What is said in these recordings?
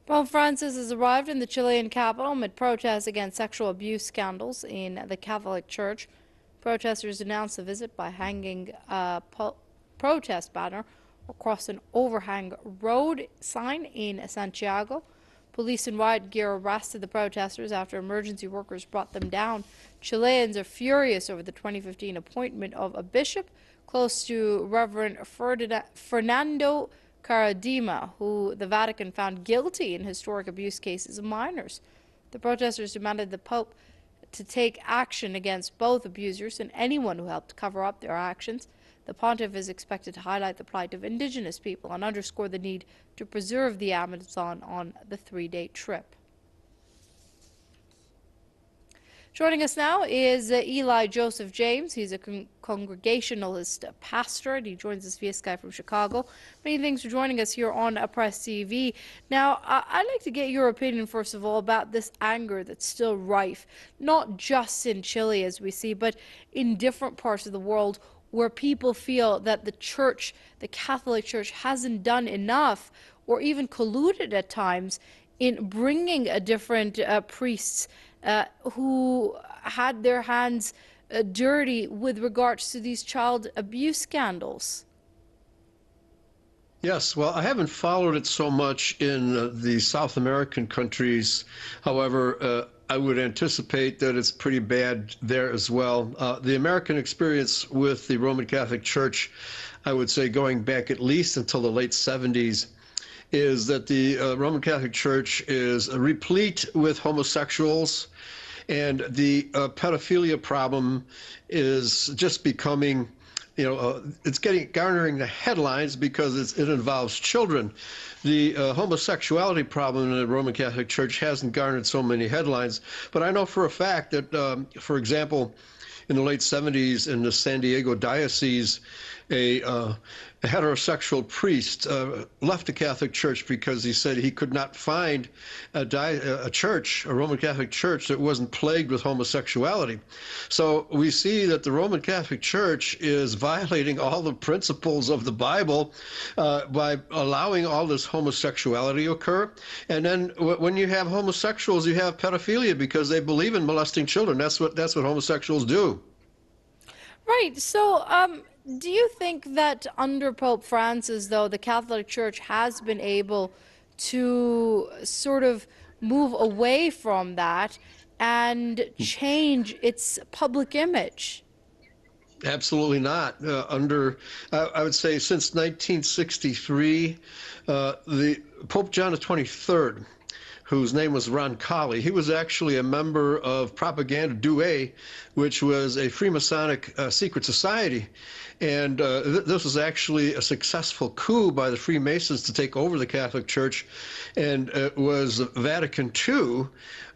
Pope Francis has arrived in the Chilean capital amid protests against sexual abuse scandals in the Catholic Church. Protesters denounced the visit by hanging a protest banner across an overhang road sign in Santiago. Police in riot gear arrested the protesters after emergency workers brought them down. Chileans are furious over the 2015 appointment of a bishop close to Reverend Fernando Caradima, who the Vatican found guilty in historic abuse cases of minors. The protesters demanded the Pope to take action against both abusers and anyone who helped cover up their actions. The pontiff is expected to highlight the plight of indigenous people and underscore the need to preserve the Amazon on the three-day trip. Joining us now is Eli Joseph James. He's a Congregationalist pastor, and he joins us via Skype from Chicago. Many thanks for joining us here on Press TV. Now, I'd like to get your opinion, first of all, about this anger that's still rife, not just in Chile, as we see, but in different parts of the world where people feel that the Church, the Catholic Church, hasn't done enough or even colluded at times in bringing different priests who had their hands dirty with regards to these child abuse scandals. Yes, well, I haven't followed it so much in the South American countries. However, I would anticipate that it's pretty bad there as well. The American experience with the Roman Catholic Church, I would say going back at least until the late 70s, is that the Roman Catholic Church is replete with homosexuals, and the pedophilia problem is just becoming, it's garnering the headlines because it involves children. The homosexuality problem in the Roman Catholic Church hasn't garnered so many headlines, but I know for a fact that, for example, in the late 70s in the San Diego diocese, a heterosexual priest left the Catholic Church because he said he could not find a church, a Roman Catholic Church, that wasn't plagued with homosexuality. So we see that the Roman Catholic Church is violating all the principles of the Bible by allowing all this homosexuality to occur. And then when you have homosexuals, you have pedophilia because they believe in molesting children. That's what homosexuals do. Right. So, do you think that under Pope Francis, though, the Catholic Church has been able to sort of move away from that and change its public image? Absolutely not. I would say since 1963, the Pope John the 23rd, whose name was Roncalli. He was actually a member of Propaganda Due, which was a Freemasonic secret society. And this was actually a successful coup by the Freemasons to take over the Catholic Church. And it was Vatican II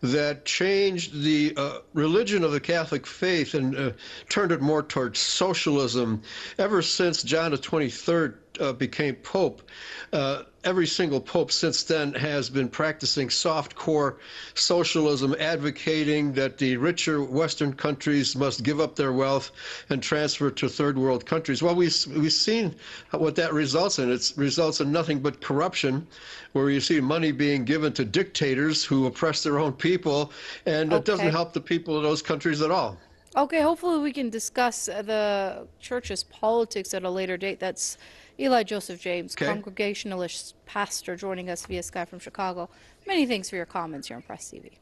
that changed the religion of the Catholic faith and turned it more towards socialism. Ever since John the 23rd became Pope, every single pope since then has been practicing soft-core socialism, advocating that the richer Western countries must give up their wealth and transfer to third world countries. Well, we've seen what that results in. It results in nothing but corruption, where you see money being given to dictators who oppress their own people, and it doesn't help the people of those countries at all. Okay, hopefully we can discuss the church's politics at a later date. That's Eli Joseph James, Congregationalist pastor, joining us via Skype from Chicago. Many thanks for your comments here on Press TV.